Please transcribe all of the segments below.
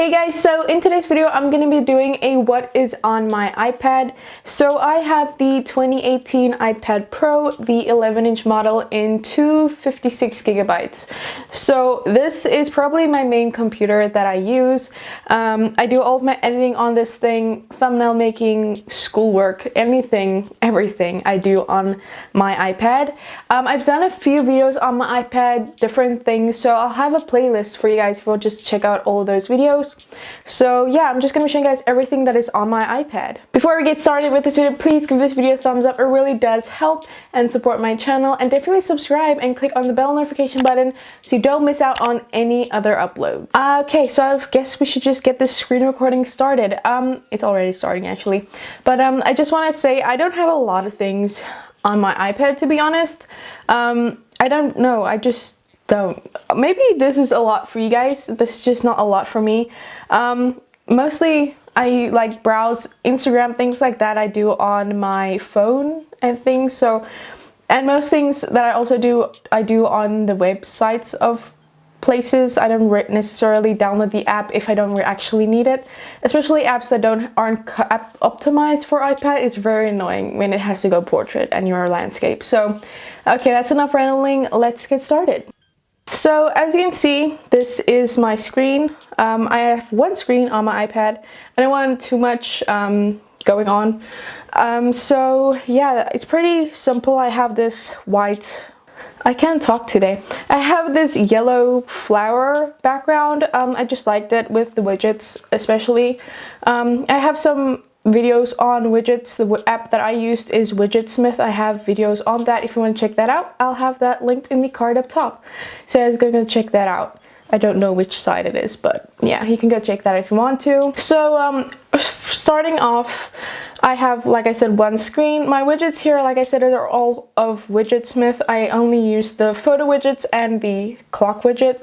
Hey guys, so in today's video I'm going to be doing a what is on my iPad. So I have the 2018 iPad Pro, the 11-inch model in 256 gigabytes. So this is probably my main computer that I use. I do all of my editing on this thing, thumbnail making, schoolwork, anything, everything I do on my iPad. I've done a few videos on my iPad, different things, so I'll have a playlist for you guys if you'll just check out all of those videos. So yeah, I'm just going to be showing you guys everything that is on my iPad. Before we get started with this video, please give this video a thumbs up. It really does help and support my channel, and definitely subscribe and click on the bell notification button so you don't miss out on any other uploads. Okay, so I guess we should just get this screen recording started. It's already starting actually, but I just want to say I don't have a lot of things on my iPad, to be honest. I don't know, I just don't. Maybe this is a lot for you guys. This is just not a lot for me. Mostly I like browse Instagram, things like that I do on my phone and things. So, and most things that I also do, I do on the websites of places. I don't necessarily download the app if I don't actually need it. Especially apps that aren't optimized for iPad. It's very annoying when it has to go portrait and your landscape. So, okay, that's enough rambling. Let's get started. So as you can see, this is my screen. I have one screen on my iPad. I don't want too much going on. So yeah, it's pretty simple. I have this white, I can't talk today. I have this yellow flower background. I just liked it with the widgets especially. I have some videos on widgets. The app that I used is Widgetsmith. I have videos on that. If you want to check that out, I'll have that linked in the card up top. So I was gonna check that out. I don't know which side it is, but yeah, you can go check that if you want to. So starting off, I have, like I said, one screen. My widgets here, like I said, are all of Widgetsmith. I only use the photo widgets and the clock widget.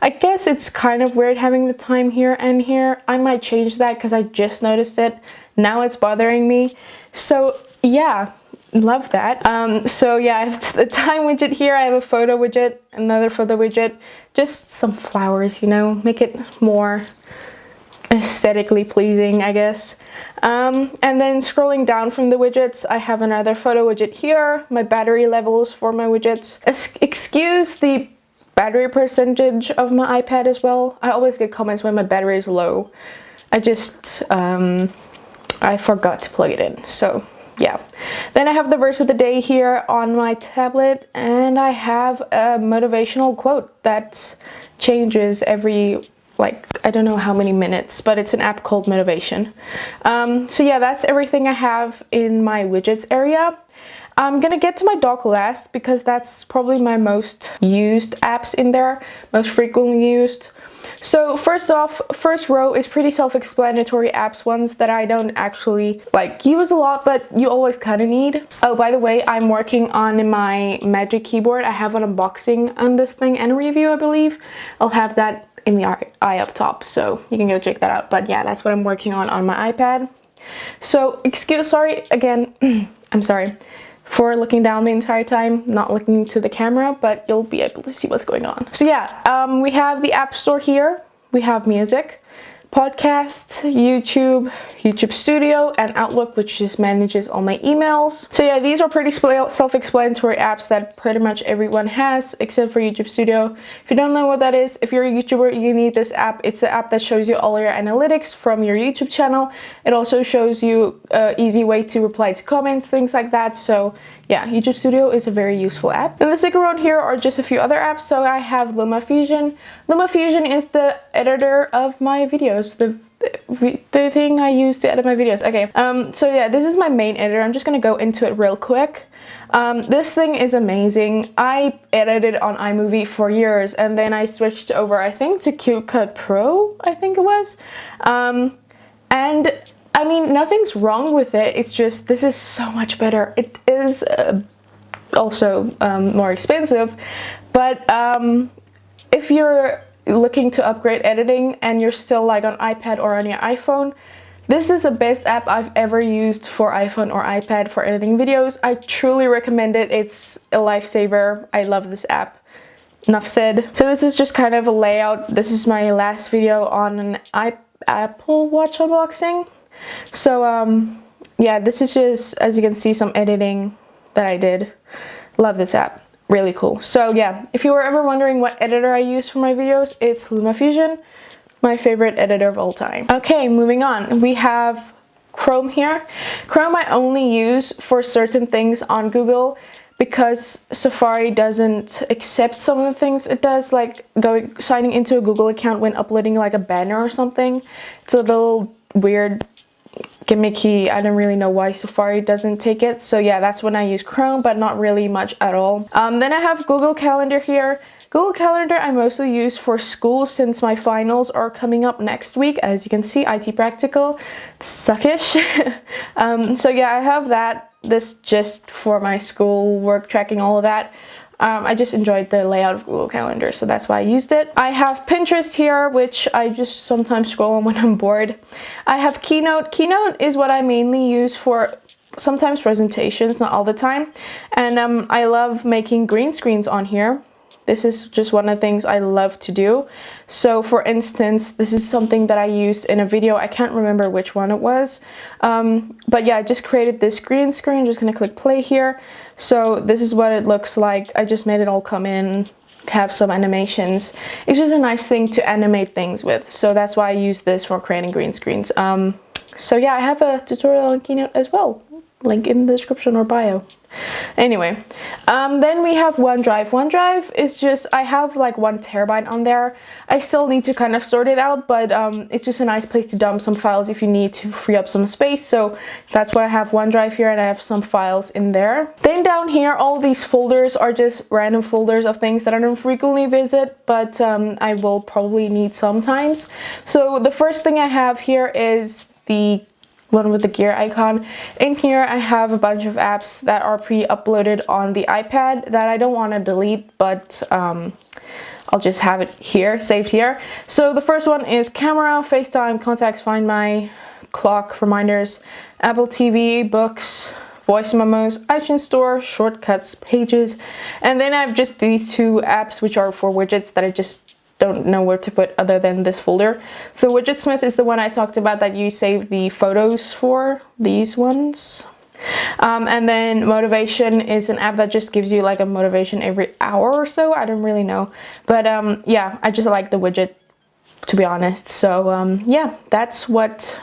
I guess it's kind of weird having the time here and here. I might change that because I just noticed it. Now it's bothering me. So yeah, love that. So yeah, I have the time widget here. I have a photo widget, another photo widget, just some flowers, you know, make it more aesthetically pleasing, I guess. And then scrolling down from the widgets, I have another photo widget here, my battery levels for my widgets. Excuse the battery percentage of my iPad as well. I always get comments when my battery is low. I forgot to plug it in, so yeah. Then I have the verse of the day here on my tablet, and I have a motivational quote that changes every, like, I don't know how many minutes, but it's an app called Motivation. So yeah, that's everything I have in my widgets area. I'm gonna get to my dock last because that's probably my most used apps in there, most frequently used. So first off, first row is pretty self-explanatory apps, ones that I don't actually like use a lot, but you always kind of need. Oh, by the way, I'm working on my Magic Keyboard. I have an unboxing on this thing and a review, I believe. I'll have that in the eye up top, so you can go check that out. But yeah, that's what I'm working on my iPad. So sorry again, I'm sorry for looking down the entire time, not looking to the camera, but you'll be able to see what's going on. So yeah, we have the App Store here. We have music, podcasts, YouTube Studio, and Outlook, which just manages all my emails. So yeah, these are pretty self-explanatory apps that pretty much everyone has, except for YouTube Studio. If you don't know what that is, if you're a YouTuber, you need this app. It's the app that shows you all your analytics from your YouTube channel. It also shows you an easy way to reply to comments, things like that. So yeah, YouTube Studio is a very useful app. And the stick around here are just a few other apps. So I have LumaFusion. LumaFusion is the editor of my videos, the thing I use to edit my videos. Okay, so yeah, this is my main editor. I'm just gonna go into it real quick. This thing is amazing. I edited on iMovie for years, and then I switched over, I think, to CapCut Pro, I think it was. And I mean, nothing's wrong with it. It's just, this is so much better. It is also more expensive, but if you're looking to upgrade editing and you're still like on iPad or on your iPhone, this is the best app I've ever used for iPhone or iPad for editing videos. I truly recommend it. It's a lifesaver. I love this app. enough said. So this is just kind of a layout. This is my last video on an Apple Watch unboxing. So yeah, this is just, as you can see, some editing that I did. Love this app, really cool. So yeah, if you were ever wondering what editor I use for my videos, it's LumaFusion, my favorite editor of all time. Okay, moving on. We have Chrome here. Chrome I only use for certain things on Google because Safari doesn't accept some of the things it does, like signing into a Google account when uploading like a banner or something. It's a little weird, gimmicky. I don't really know why Safari doesn't take it. So yeah, that's when I use Chrome, but not really much at all. Then I have Google Calendar here. Google Calendar I mostly use for school since my finals are coming up next week. As you can see, IT Practical, suckish. So yeah, I have that. This just for my school work, tracking all of that. I just enjoyed the layout of Google Calendar, so that's why I used it. I have Pinterest here, which I just sometimes scroll on when I'm bored. I have Keynote. Keynote is what I mainly use for sometimes presentations, not all the time. And I love making green screens on here. This is just one of the things I love to do. So for instance, this is something that I used in a video. I can't remember which one it was. But yeah, I just created this green screen. I'm just gonna click play here. So this is what it looks like. I just made it all come in, have some animations. It's just a nice thing to animate things with. So that's why I use this for creating green screens. So yeah, I have a tutorial on Keynote as well. Link in the description or bio. Anyway, then we have OneDrive. OneDrive is just, I have like 1 terabyte on there. I still need to kind of sort it out, but it's just a nice place to dump some files if you need to free up some space. So that's why I have OneDrive here, and I have some files in there. Then down here, all these folders are just random folders of things that I don't frequently visit, but I will probably need sometimes. So the first thing I have here is the one with the gear icon. In here I have a bunch of apps that are pre-uploaded on the iPad that I don't want to delete, but I'll just have it here, saved here. So the first one is Camera, FaceTime, Contacts, Find My, Clock, Reminders, Apple TV, Books, Voice Memos, iTunes Store, Shortcuts, Pages, and then I have just these 2 apps which are for widgets that I just don't know where to put other than this folder. So Widgetsmith is the one I talked about that you save the photos for, these ones. And then Motivation is an app that just gives you like a motivation every hour or so. I don't really know, but yeah, I just like the widget, to be honest. So yeah, that's what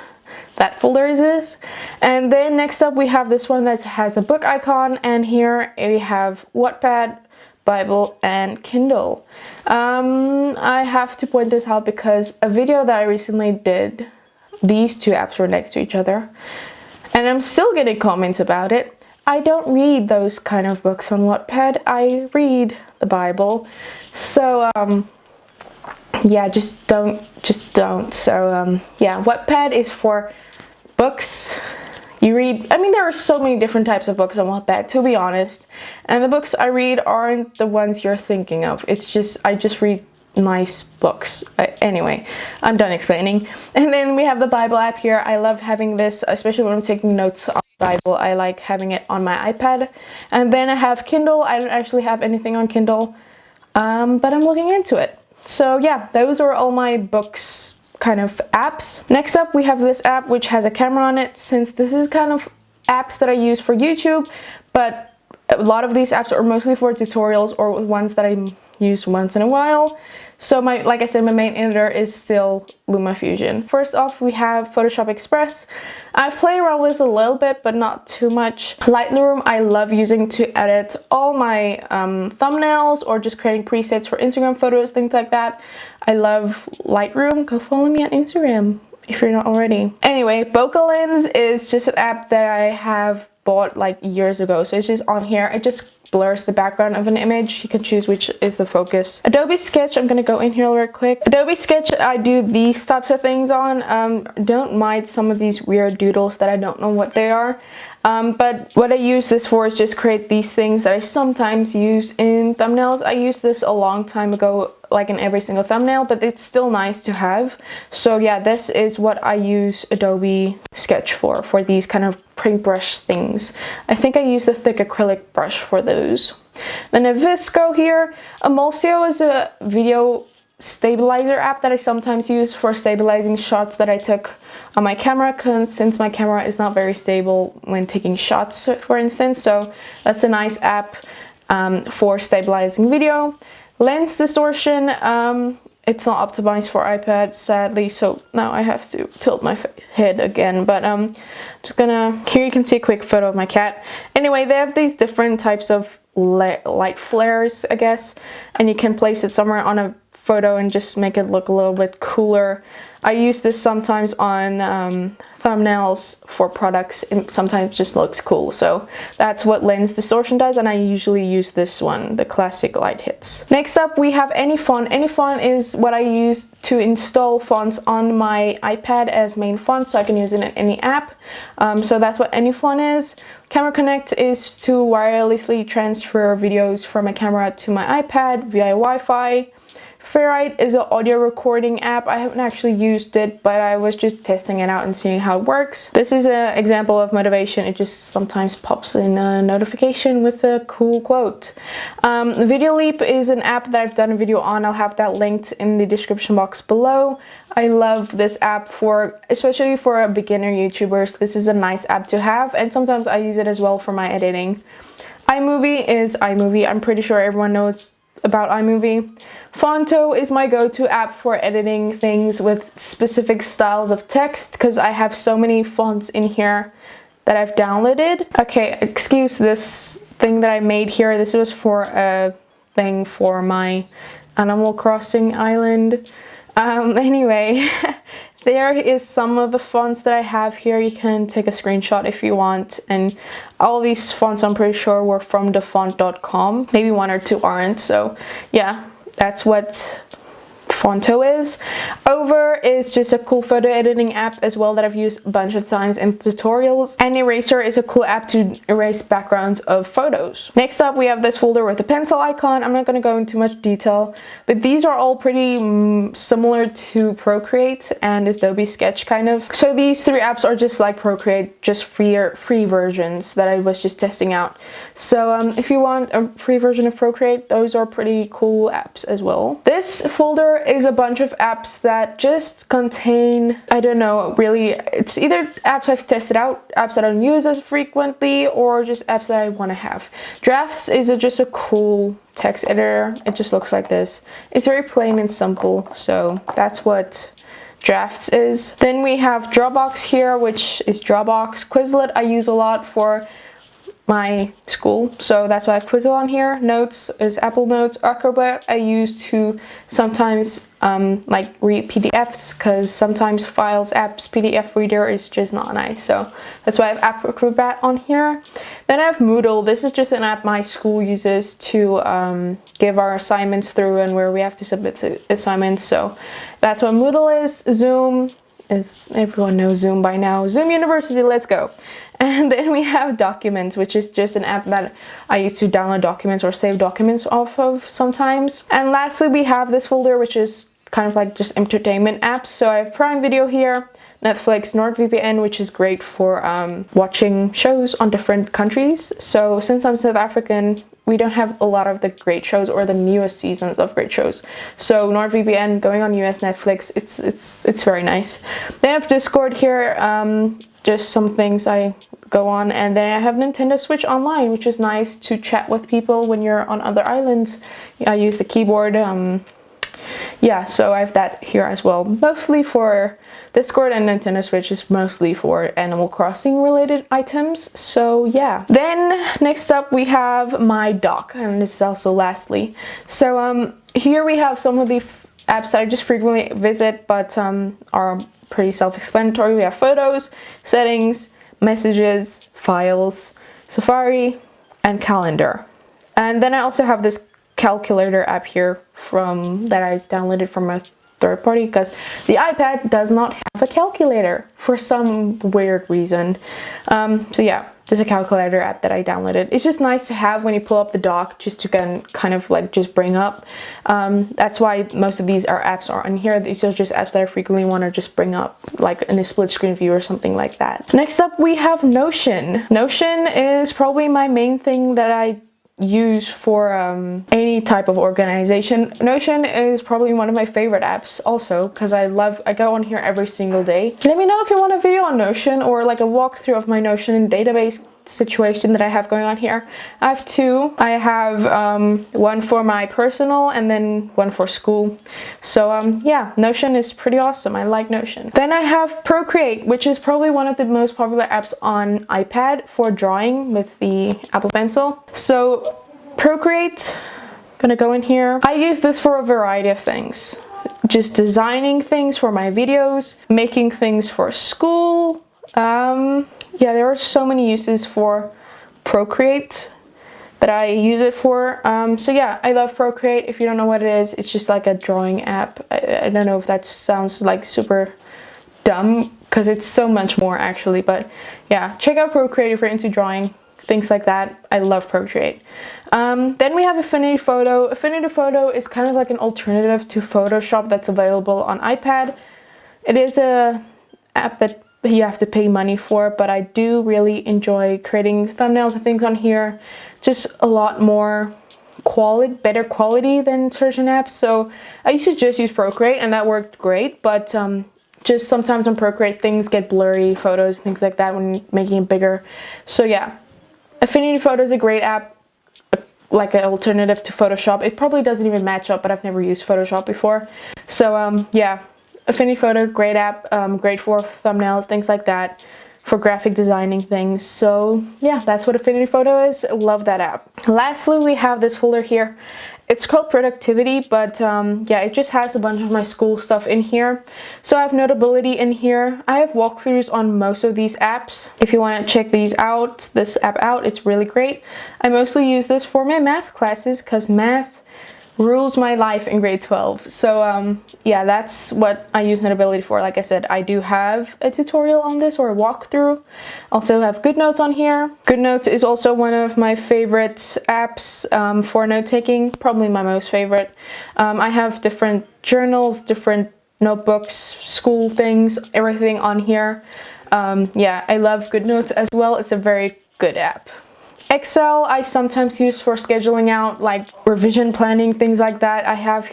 that folder is. And then next up we have this one that has a book icon, and here we have Wattpad, Bible, and Kindle. I have to point this out because a video that I recently did, these 2 apps were next to each other, and I'm still getting comments about it. I don't read those kind of books on Wattpad. I read the Bible. So yeah, just don't. So yeah, Wattpad is for books you read. I mean, there are so many different types of books on Wattpad, to be honest, and the books I read aren't the ones you're thinking of. It's just, I just read nice books. Anyway, I'm done explaining. And then we have the Bible app here. I love having this, especially when I'm taking notes on the Bible. I like having it on my iPad. And then I have Kindle. I don't actually have anything on Kindle, but I'm looking into it. So yeah, those are all my books kind of apps. Next up we have this app which has a camera on it, since this is kind of apps that I use for YouTube, but a lot of these apps are mostly for tutorials or ones that I use once in a while. So like I said, my main editor is still LumaFusion. First off, we have Photoshop Express. I've played around with this a little bit, but not too much. Lightroom I love using to edit all my thumbnails or just creating presets for Instagram photos, things like that. I love Lightroom. Go follow me on Instagram if you're not already. Anyway, Bokeh Lens is just an app that I have bought like years ago. So it's just on here. It just blurs the background of an image. You can choose which is the focus. Adobe Sketch, I'm gonna go in here real quick. Adobe Sketch, I do these types of things on. Don't mind some of these weird doodles that I don't know what they are. But what I use this for is just create these things that I sometimes use in thumbnails. I used this a long time ago, like in every single thumbnail, but it's still nice to have. So yeah, this is what I use Adobe Sketch for these kind of paintbrush things. I think I use the thick acrylic brush for those. Then a Visco here. Emulsio is a video stabilizer app that I sometimes use for stabilizing shots that I took on my camera, since my camera is not very stable when taking shots, for instance. So that's a nice app for stabilizing video. Lens distortion, it's not optimized for iPad, sadly, so now I have to tilt my head again, but just gonna, here you can see a quick photo of my cat. Anyway, they have these different types of light flares, I guess, and you can place it somewhere on a photo and just make it look a little bit cooler. I use this sometimes on thumbnails for products, and sometimes just looks cool. So that's what lens distortion does, and I usually use this one, the classic light hits. Next up we have AnyFont. AnyFont is what I use to install fonts on my iPad as main font, so I can use it in any app. So that's what AnyFont is. Camera Connect is to wirelessly transfer videos from my camera to my iPad via Wi-Fi. Ferrite is an audio recording app. I haven't actually used it, but I was just testing it out and seeing how it works. This is an example of motivation. It just sometimes pops in a notification with a cool quote. Video Leap is an app that I've done a video on. I'll have that linked in the description box below. I love this app especially for beginner YouTubers. This is a nice app to have, and sometimes I use it as well for my editing. iMovie is iMovie. I'm pretty sure everyone knows about iMovie. Fonto is my go-to app for editing things with specific styles of text, because I have so many fonts in here that I've downloaded. Okay, excuse this thing that I made here. This was for a thing for my Animal Crossing island. Anyway, there is some of the fonts that I have here. You can take a screenshot if you want, and all these fonts I'm pretty sure were from thefont.com. Maybe one or two aren't, so yeah, that's what Fonto is. Over is just a cool photo editing app as well that I've used a bunch of times in tutorials. And Eraser is a cool app to erase backgrounds of photos. Next up we have this folder with a pencil icon. I'm not going to go into much detail, but these are all pretty similar to Procreate and Adobe Sketch kind of. So these three apps are just like Procreate, just free versions that I was just testing out. So if you want a free version of Procreate, those are pretty cool apps as well. This folder is a bunch of apps that just contain, I don't know, really, it's either apps I've tested out, apps that I don't use as frequently, or just apps that I want to have. Drafts is just a cool text editor. It just looks like this. It's very plain and simple, so that's what Drafts is. Then we have Dropbox here, which is Dropbox. Quizlet I use a lot for my school, so that's why I have Quizlet on here. Notes is Apple Notes. Acrobat I use to sometimes like read PDFs, because sometimes Files apps PDF reader is just not nice, so that's why I have Acrobat on here. Then I have Moodle. This is just an app my school uses to give our assignments through, and where we have to submit assignments, so that's what Moodle is. Zoom is, everyone knows Zoom by now. Zoom University, let's go. And then we have Documents, which is just an app that I use to download documents or save documents off of sometimes. And lastly, we have this folder, which is kind of like just entertainment apps. So I have Prime Video here, Netflix, NordVPN, which is great for watching shows on different countries. So since I'm South African, we don't have a lot of the great shows or the newest seasons of great shows. So NordVPN, going on US Netflix, it's very nice. Then I have Discord here, just some things I go on, and then I have Nintendo Switch Online, which is nice to chat with people when you're on other islands. I use the keyboard. Yeah, so I have that here as well, mostly for Discord, and Nintendo Switch is mostly for Animal Crossing related items. So yeah. Then next up we have my dock, and this is also lastly. So here we have some of the apps that I just frequently visit, but are pretty self-explanatory. We have Photos, Settings, Messages, Files, Safari, and Calendar. And then I also have this calculator app here that I downloaded from a third party, because the iPad does not have a calculator for some weird reason. So yeah, just a calculator app that I downloaded. It's just nice to have when you pull up the dock, just to kind of like just bring up. That's why most of these apps are on here. These are just apps that I frequently want to just bring up, like in a split screen view or something like that. Next up we have Notion. Notion is probably my main thing that I use for any type of organization. Notion is probably one of my favorite apps also, because I go on here every single day. Let me know if you want a video on Notion or like a walkthrough of my Notion database situation that I have going on here. I have two. I have one for my personal and then one for school. So yeah, Notion is pretty awesome. I like Notion. Then I have Procreate, which is probably one of the most popular apps on iPad for drawing with the Apple Pencil. So Procreate, gonna go in here. I use this for a variety of things. Just designing things for my videos, making things for school. Yeah, there are so many uses for Procreate that I use it for. So yeah, I love Procreate. If you don't know what it is, it's just like a drawing app. I don't know if that sounds like super dumb, because it's so much more actually, but yeah, check out Procreate if you're into drawing, things like that. I love Procreate. Then we have Affinity Photo. Affinity Photo is kind of like an alternative to Photoshop that's available on iPad. It is a app that you have to pay money for, but I do really enjoy creating thumbnails and things on here. Just a lot more better quality than certain apps. So I used to just use Procreate and that worked great, but just sometimes on Procreate things get blurry, photos, things like that when making it bigger. So yeah, Affinity Photo is a great app, like an alternative to Photoshop. It probably doesn't even match up, but I've never used Photoshop before. So yeah, Affinity Photo, great app, great for thumbnails, things like that, for graphic designing things. So yeah, that's what Affinity Photo is. Love that app. Lastly, we have this folder here. It's called Productivity, but yeah, it just has a bunch of my school stuff in here. So I have Notability in here. I have walkthroughs on most of these apps. If you want to check this app out, it's really great. I mostly use this for my math classes because math rules my life in grade 12. So yeah, that's what I use Notability for. Like I said, I do have a tutorial on this, or a walkthrough. Also have GoodNotes on here. GoodNotes is also one of my favorite apps for note-taking, probably my most favorite. I have different journals, different notebooks, school things, everything on here. Yeah, I love GoodNotes as well. It's a very good app. Excel I sometimes use for scheduling out like revision planning, things like that. I have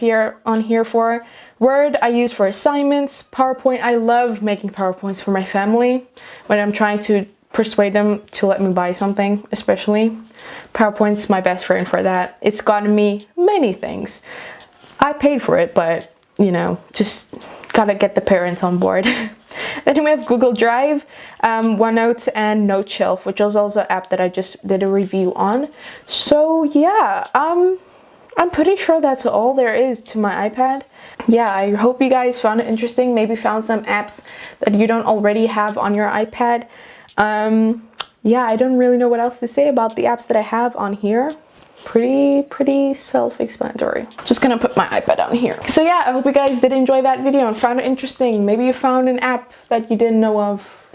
on here for Word. I use for assignments. PowerPoint, I love making PowerPoints for my family when I'm trying to persuade them to let me buy something, especially. PowerPoint's my best friend for that. It's gotten me many things. I paid for it, but you know, just gotta get the parents on board. Then we have Google Drive, OneNote, and Note Shelf, which is also an app that I just did a review on. So yeah, I'm pretty sure that's all there is to my iPad. Yeah, I hope you guys found it interesting. Maybe found some apps that you don't already have on your iPad. Yeah, I don't really know what else to say about the apps that I have on here. Pretty self-explanatory. Just gonna put my iPad down here. So yeah, I hope you guys did enjoy that video and found it interesting. Maybe you found an app that you didn't know of.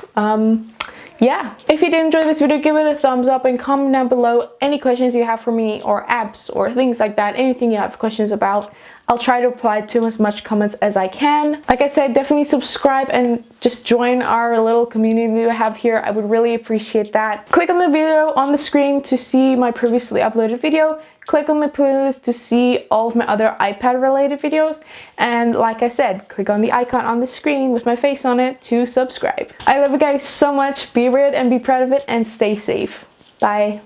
Yeah, if you did enjoy this video, give it a thumbs up and comment down below any questions you have for me, or apps or things like that, anything you have questions about. I'll try to reply to as much comments as I can. Like I said, definitely subscribe and just join our little community we have here. I would really appreciate that. Click on the video on the screen to see my previously uploaded video. Click on the playlist to see all of my other iPad related videos. And like I said, click on the icon on the screen with my face on it to subscribe. I love you guys so much. Be weird and be proud of it, and stay safe. Bye.